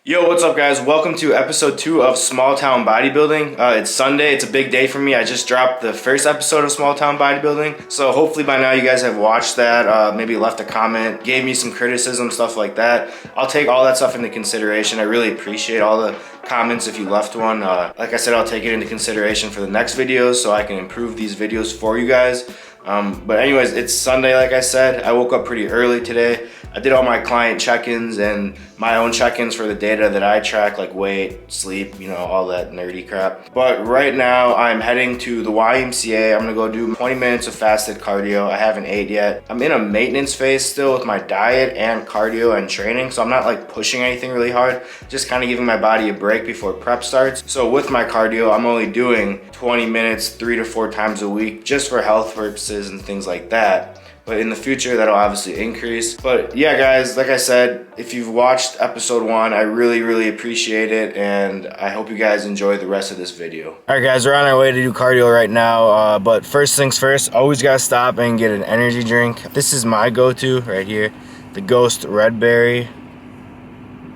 Yo, what's up guys? Welcome to episode 2 of Small Town Bodybuilding. It's Sunday. It's a big day for me. I just dropped the first episode of Small Town Bodybuilding. So hopefully by now you guys have watched that, maybe left a comment, gave me some criticism, stuff like that. I'll take all that stuff into consideration. I really appreciate all the comments if you left one. Like I said, I'll take it into consideration for the next videos so I can improve these videos for you guys. But anyways, it's Sunday like I said. I woke up pretty early today. I did all my client check-ins and my own check-ins for the data that I track, like weight, sleep, you know, all that nerdy crap. But right now I'm heading to the YMCA. I'm gonna go do 20 minutes of fasted cardio. I haven't ate yet. I'm in a maintenance phase still with my diet and cardio and training, so I'm not like pushing anything really hard, just kind of giving my body a break before prep starts. So with my cardio, I'm only doing 20 minutes 3 to 4 times a week just for health purposes and things like that. But in the future, that'll obviously increase. But yeah, guys, like I said, if you've watched episode 1, I really appreciate it. And I hope you guys enjoy the rest of this video. All right, guys, we're on our way to do cardio right now. But first things first, always gotta stop and get an energy drink. This is my go-to right here, the Ghost Red Berry.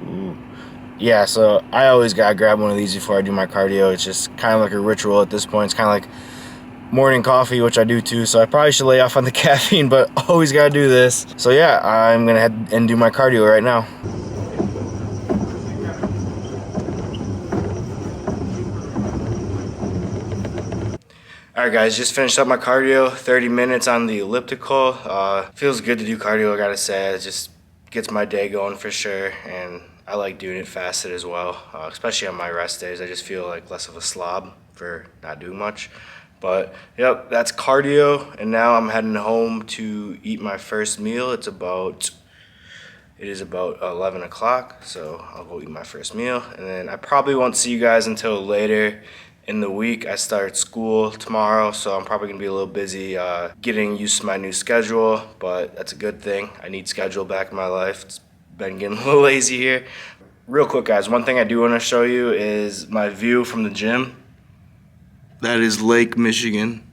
Ooh. Yeah, so I always gotta grab one of these before I do my cardio. It's just kind of like a ritual at this point. It's kind of like morning coffee, which I do too, so I probably should lay off on the caffeine, but always gotta do this. So yeah, I'm gonna head and do my cardio right now. Alright guys, just finished up my cardio, 30 minutes on the elliptical. Feels good to do cardio, I gotta say. It just gets my day going for sure, and I like doing it fasted as well, especially on my rest days. I just feel like less of a slob for not doing much. But yep, that's cardio, and now I'm heading home to eat my first meal. It is about 11 o'clock, so I'll go eat my first meal, and then I probably won't see you guys until later in the week. I start school tomorrow, so I'm probably gonna be a little busy getting used to my new schedule, but that's a good thing. I need schedule back in my life. It's been getting a little lazy here. Real quick, guys, one thing I do want to show you is my view from the gym. That is Lake Michigan.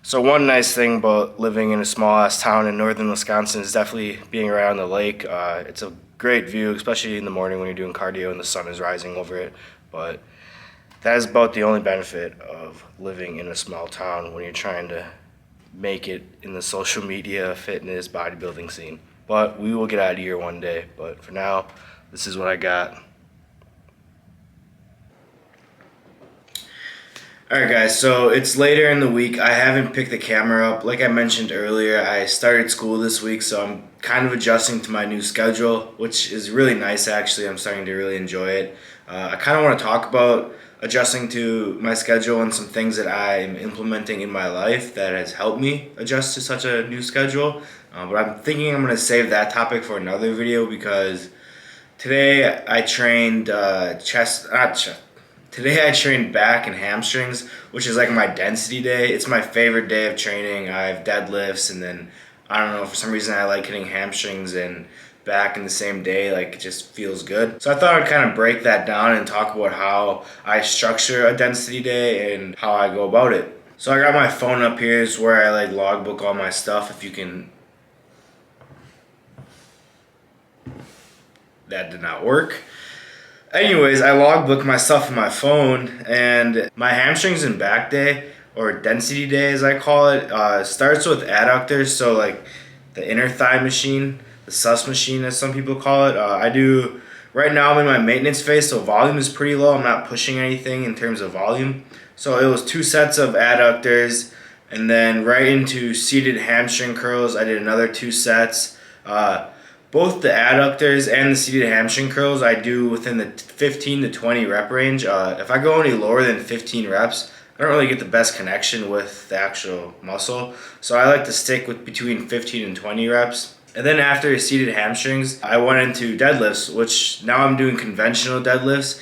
So one nice thing about living in a small ass town in northern Wisconsin is definitely being around the lake. It's a great view, especially in the morning when you're doing cardio and the sun is rising over it. But that is about the only benefit of living in a small town when you're trying to make it in the social media, fitness, bodybuilding scene. But we will get out of here one day. But for now, this is what I got. Alright guys, so it's later in the week. I haven't picked the camera up. Like I mentioned earlier, I started school this week, so I'm kind of adjusting to my new schedule, which is really nice actually. I'm starting to really enjoy it. I kind of want to talk about adjusting to my schedule and some things that I'm implementing in my life that has helped me adjust to such a new schedule. But I'm thinking I'm going to save that topic for another video because today I trained Today I trained back and hamstrings, which is like my density day. It's my favorite day of training. I have deadlifts, and then, I don't know, for some reason I like hitting hamstrings and back in the same day. Like, it just feels good. So I thought I'd kind of break that down and talk about how I structure a density day and how I go about it. So I got my phone up here. Is where I like logbook all my stuff. If you can... That did not work. Anyways, I logbook my stuff in my phone, and my hamstrings and back day, or density day as I call it, starts with adductors, so like the inner thigh machine, the sus machine as some people call it. Right now I'm in my maintenance phase, so volume is pretty low. I'm not pushing anything in terms of volume. So it was 2 sets of adductors, and then right into seated hamstring curls, I did another 2 sets. Both the adductors and the seated hamstring curls I do within the 15 to 20 rep range. If I go any lower than 15 reps, I don't really get the best connection with the actual muscle. So I like to stick with between 15 and 20 reps. And then after seated hamstrings, I went into deadlifts, which now I'm doing conventional deadlifts.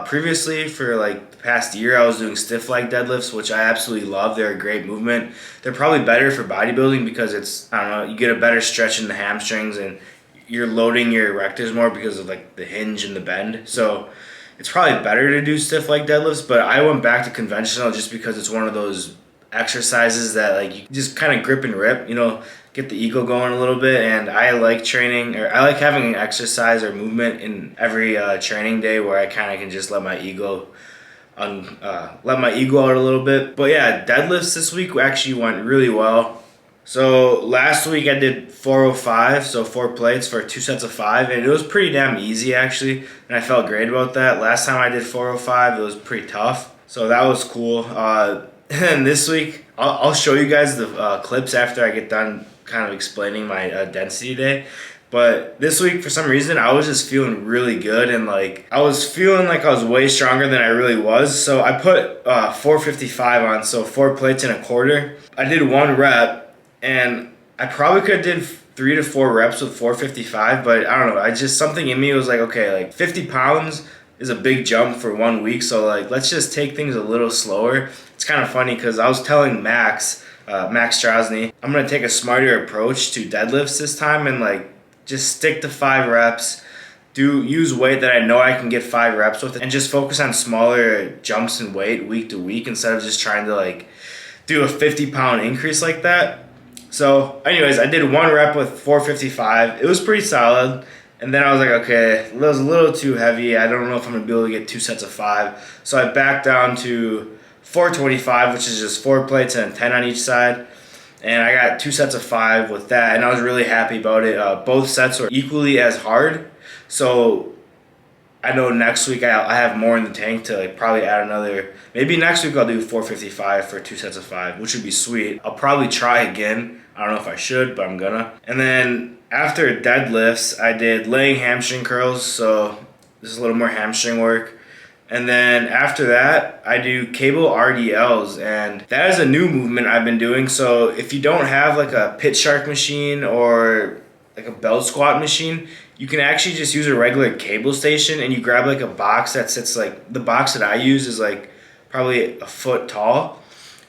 Previously, for like the past year, I was doing stiff leg deadlifts, which I absolutely love. They're a great movement. They're probably better for bodybuilding because it's, I don't know, you get a better stretch in the hamstrings and you're loading your erectors more because of like the hinge and the bend. So it's probably better to do stiff leg deadlifts, but I went back to conventional just because it's one of those exercises that like you just kind of grip and rip, you know. get the ego going a little bit. And I like training, or I like having an exercise or movement in every training day where I kind of can just let my ego out a little bit. But yeah, deadlifts this week actually went really well. So last week I did 405, so 4 plates for 2 sets of 5, and it was pretty damn easy actually, and I felt great about that. Last time I did 405, it was pretty tough, so that was cool. And this week, I'll show you guys the clips after I get done kind of explaining my density day. But this week, for some reason, I was just feeling really good, and like I was feeling like I was way stronger than I really was. So I put 455 on, so 4 plates and a quarter. I did 1 rep, and I probably could have did 3 to 4 reps with 455, but I don't know. I just, something in me was like, okay, like 50 pounds is a big jump for 1 week, so like let's just take things a little slower. It's kind of funny because I was telling Max Strosny, I'm gonna take a smarter approach to deadlifts this time and like just stick to 5 reps. Use weight that I know I can get 5 reps with, and just focus on smaller jumps in weight week to week instead of just trying to like do a 50-pound increase like that. So anyways, I did 1 rep with 455. It was pretty solid. And then I was like, okay, it was a little too heavy. I don't know if I'm going to be able to get 2 sets of 5. So I backed down to 425, which is just 4 plates and 10 on each side. And I got 2 sets of 5 with that, and I was really happy about it. Both sets were equally as hard. So I know next week I have more in the tank to like probably add another. Maybe next week I'll do 455 for 2 sets of 5, which would be sweet. I'll probably try again. I don't know if I should, but I'm gonna. And then after deadlifts, I did laying hamstring curls, so this is a little more hamstring work. And then after that, I do cable RDLs, and that is a new movement I've been doing. So if you don't have like a pit shark machine or like a belt squat machine, you can actually just use a regular cable station, and you grab like a box that sits like, the box that I use is like probably a foot tall.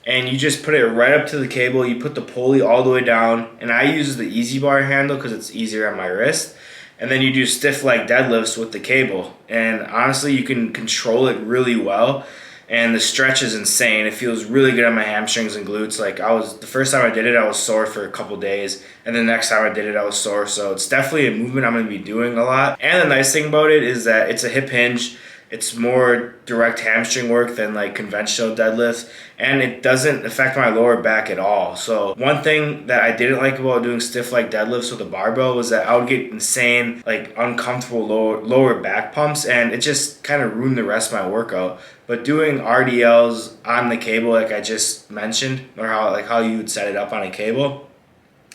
And you just put it right up to the cable. You put the pulley all the way down. And I use the easy bar handle because it's easier on my wrist. And then you do stiff leg deadlifts with the cable. And honestly, you can control it really well. And the stretch is insane. It feels really good on my hamstrings and glutes. Like the first time I did it, I was sore for a couple days. And the next time I did it, I was sore. So it's definitely a movement I'm going to be doing a lot. And the nice thing about it is that it's a hip hinge. It's more direct hamstring work than like conventional deadlifts, and it doesn't affect my lower back at all. So one thing that I didn't like about doing stiff leg deadlifts with a barbell was that I would get insane, like uncomfortable lower back pumps, and it just kind of ruined the rest of my workout. But doing RDLs on the cable, like I just mentioned, or how you would set it up on a cable,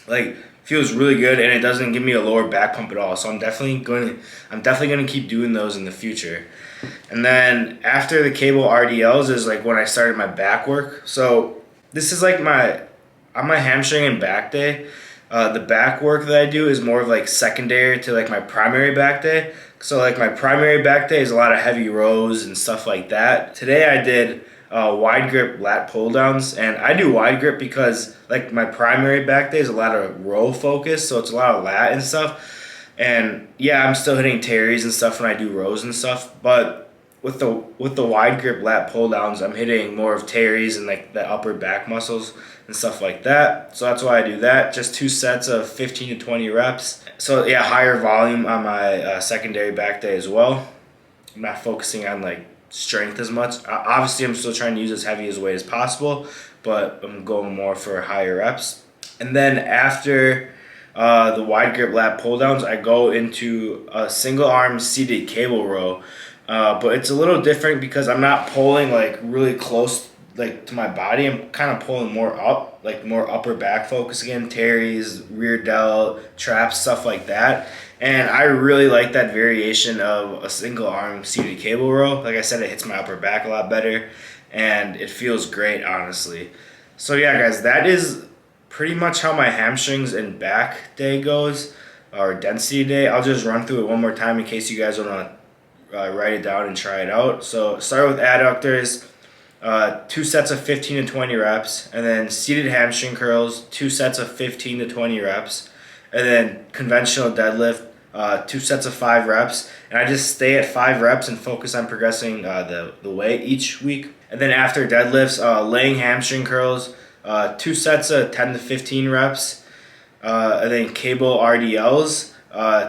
like feels really good, and it doesn't give me a lower back pump at all. So I'm definitely going to keep doing those in the future. And then after the cable RDLs is like when I started my back work. So this is like on my hamstring and back day. The back work that I do is more of like secondary to like my primary back day. So like my primary back day is a lot of heavy rows and stuff like that. Today I did wide grip lat pull downs, and I do wide grip because like my primary back day is a lot of row focus, so it's a lot of lat and stuff. And yeah, I'm still hitting teres and stuff when I do rows and stuff, but with the wide grip lat pull downs, I'm hitting more of teres and like the upper back muscles and stuff like that. So that's why I do that. Just 2 sets of 15 to 20 reps. So yeah, higher volume on my secondary back day as well. I'm not focusing on like strength as much. Obviously, I'm still trying to use as heavy as weight as possible, but I'm going more for higher reps. And then after the wide grip lat pull downs, I go into a single arm seated cable row, but it's a little different because I'm not pulling like really close like to my body. I'm kind of pulling more up, like more upper back focus again, teres, rear delt, traps, stuff like that. And I really like that variation of a single arm seated cable row. Like I said, it hits my upper back a lot better, and it feels great, honestly. So yeah, guys, that is pretty much how my hamstrings and back day goes, or density day. I'll just run through it one more time in case you guys want to write it down and try it out. So start with adductors, 2 sets of 15 to 20 reps, and then seated hamstring curls, 2 sets of 15 to 20 reps, and then conventional deadlift, 2 sets of 5 reps. And I just stay at 5 reps and focus on progressing the weight each week. And then after deadlifts, laying hamstring curls, 2 sets of 10 to 15 reps, and then cable RDLs,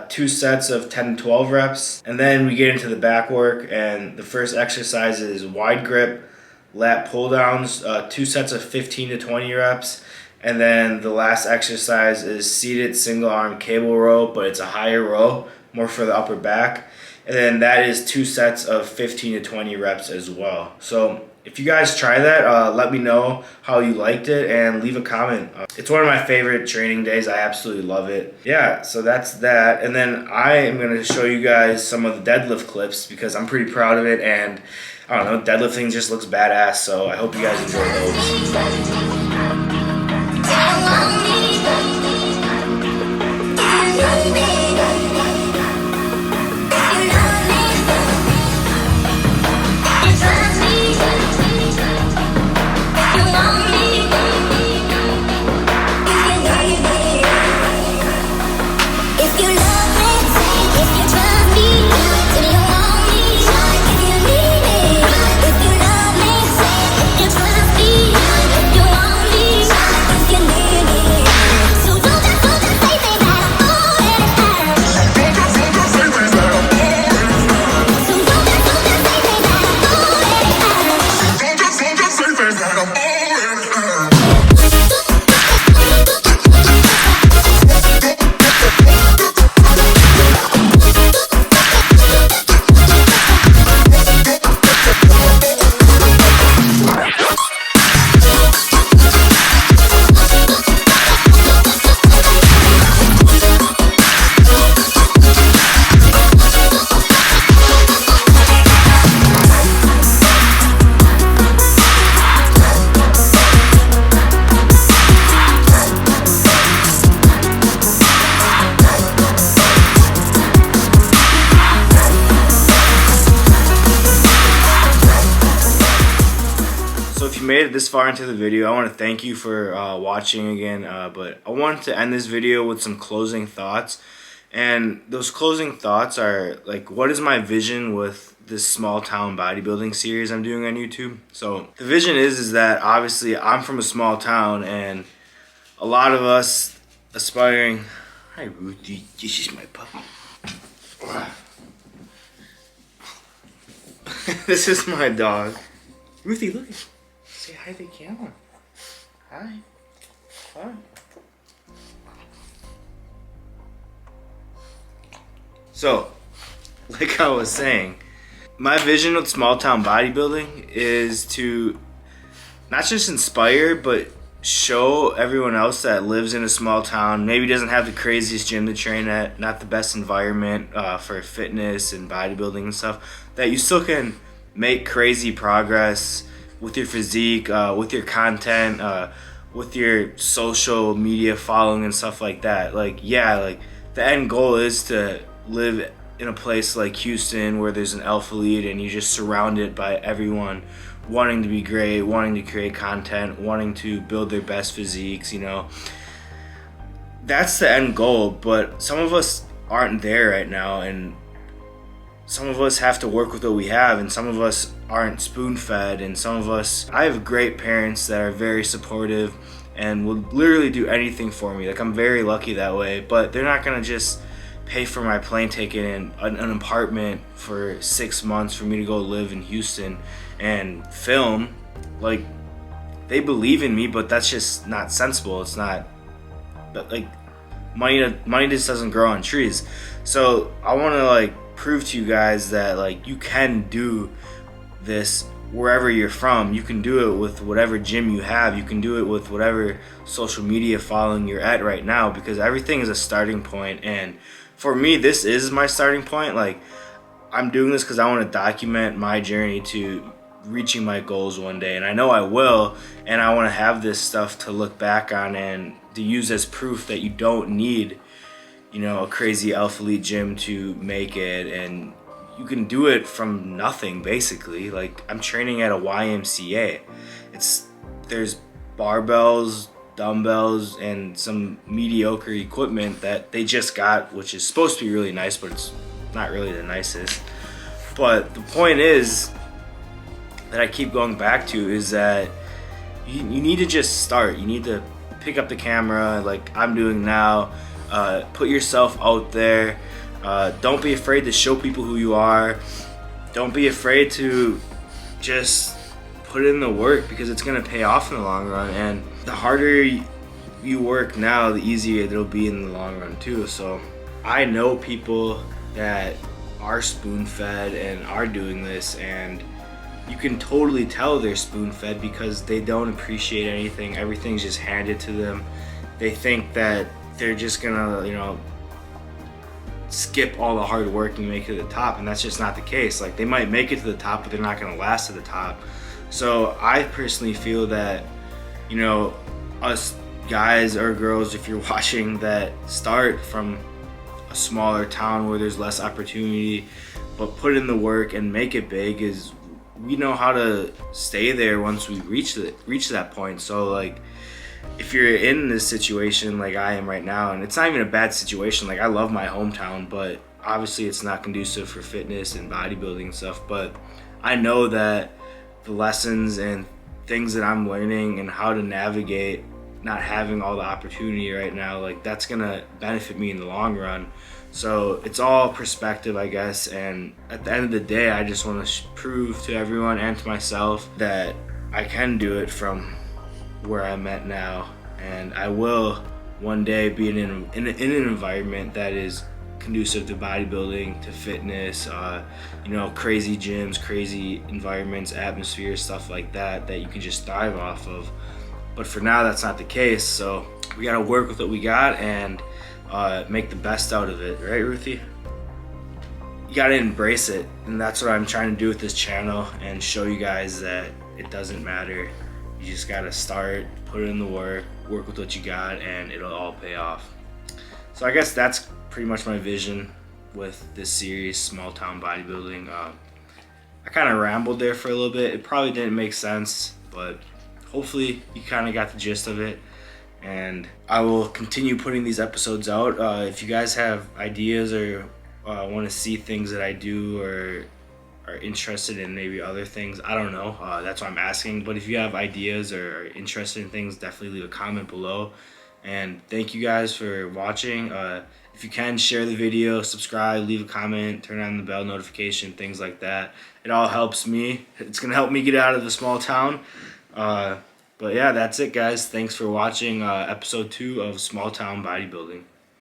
2 sets of 10 to 12 reps. And then we get into the back work, and the first exercise is wide grip lat pull downs, 2 sets of 15 to 20 reps. And then the last exercise is seated single arm cable row, but it's a higher row, more for the upper back. And then that is 2 sets of 15 to 20 reps as well. So if you guys try that, let me know how you liked it and leave a comment. It's one of my favorite training days. I absolutely love it. Yeah, so that's that. And then I am going to show you guys some of the deadlift clips because I'm pretty proud of it. And I don't know, deadlifting just looks badass. So I hope you guys enjoy those. Made it this far into the video, I want to thank you for watching again, but I wanted to end this video with some closing thoughts. And those closing thoughts are like, what is my vision with this small town bodybuilding series I'm doing on YouTube? So the vision is that obviously I'm from a small town, and a lot of us aspiring. Hi Ruthie, this is my puppy. This is my dog. Ruthie, look. Say hi to the camera. Hi. Hi. So, like I was saying, my vision with small town bodybuilding is to not just inspire, but show everyone else that lives in a small town, maybe doesn't have the craziest gym to train at, not the best environment for fitness and bodybuilding and stuff, that you still can make crazy progress with your physique, with your content, with your social media following and stuff like that. Like, yeah, like the end goal is to live in a place like Houston where there's an alpha lead and you're just surrounded by everyone wanting to be great, wanting to create content, wanting to build their best physiques, you know. That's the end goal, but some of us aren't there right now, and some of us have to work with what we have, and some of us aren't spoon-fed, and some of us, I have great parents that are very supportive and will literally do anything for me. Like, I'm very lucky that way, but they're not gonna just pay for my plane ticket and an apartment for 6 months for me to go live in Houston and film. Like, they believe in me, but that's just not sensible. It's not, but like, money just doesn't grow on trees. So I want to like prove to you guys that like you can do this wherever you're from. You can do it with whatever gym you have. You can do it with whatever social media following you're at right now, because everything is a starting point. And for me, this is my starting point. Like, I'm doing this because I want to document my journey to reaching my goals one day, and I know I will, and I want to have this stuff to look back on and to use as proof that you don't need, you know, a crazy alpha elite gym to make it, and you can do it from nothing basically. Like, I'm training at a YMCA. There's barbells, dumbbells, and some mediocre equipment that they just got, which is supposed to be really nice, but it's not really the nicest. But the point is that I keep going back to is that you need to just start. You need to pick up the camera like I'm doing now. Put yourself out there. Don't be afraid to show people who you are. Don't be afraid to just put in the work, because it's gonna pay off in the long run. And the harder you work now, the easier it'll be in the long run too. So I know people that are spoon-fed and are doing this, and you can totally tell they're spoon-fed because they don't appreciate anything. Everything's just handed to them. They think that they're just gonna, you know, skip all the hard work and make it to the top, and that's just not the case. Like, they might make it to the top, but they're not gonna last to the top. So I personally feel that, you know, us guys or girls, if you're watching, that start from a smaller town where there's less opportunity, but put in the work and make it big, is we know how to stay there once we reach that point. So like, if you're in this situation like I am right now, and it's not even a bad situation, like I love my hometown, but obviously it's not conducive for fitness and bodybuilding and stuff, but I know that the lessons and things that I'm learning and how to navigate not having all the opportunity right now, like that's gonna benefit me in the long run. So it's all perspective, I guess, and at the end of the day, I just want to prove to everyone and to myself that I can do it from where I'm at now, and I will one day be in an environment that is conducive to bodybuilding, to fitness, you know, crazy gyms, crazy environments, atmosphere, stuff like that, that you can just thrive off of. But for now, that's not the case, so we gotta work with what we got and make the best out of it, right, Ruthie? You gotta embrace it, and that's what I'm trying to do with this channel, and show you guys that it doesn't matter. You just gotta start, put in the work with what you got, and it'll all pay off. So I guess that's pretty much my vision with this series, Small Town Bodybuilding. I kind of rambled there for a little bit. It probably didn't make sense, but hopefully you kind of got the gist of it. And I will continue putting these episodes out. If you guys have ideas or want to see things that I do, or are interested in maybe other things, I don't know, that's why I'm asking. But if you have ideas or are interested in things, definitely leave a comment below. And thank you guys for watching. If you can, share the video, subscribe, leave a comment, turn on the bell notification, things like that. It all helps me. It's gonna help me get out of the small town. But yeah, that's it, guys. Thanks for watching episode 2 of Small Town Bodybuilding.